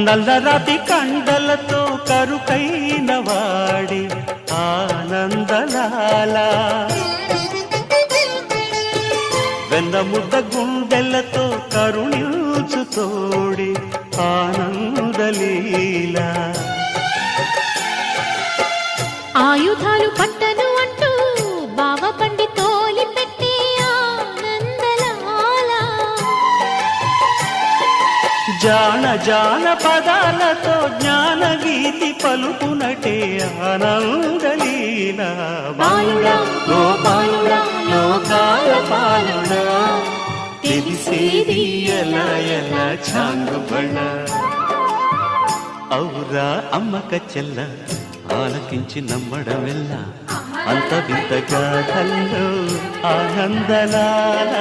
నల్లరాతి కండలతో కరుకైన వాడి ఆనందలాల వెన్నముద్ద గుండెలతో కరుణించు తోడి ఆనందలీల ఆయుధాలు పట్టను అంటూ బావబండి తోలి పెట్టి ఆనందలాల జాన జాన పదాలతో జ్ఞానగీతి పలుకునటే ఆనందలీల బాలుడా గోపాలుడా లోకాల పాలుడా తెలిసేది ఎలా ఎలా చాంగుబళ ఔరా అమ్మక చెల్ల ఆలకించి నమ్మడమెల్ల అంత వింత గాథల్లో ఆనందలాల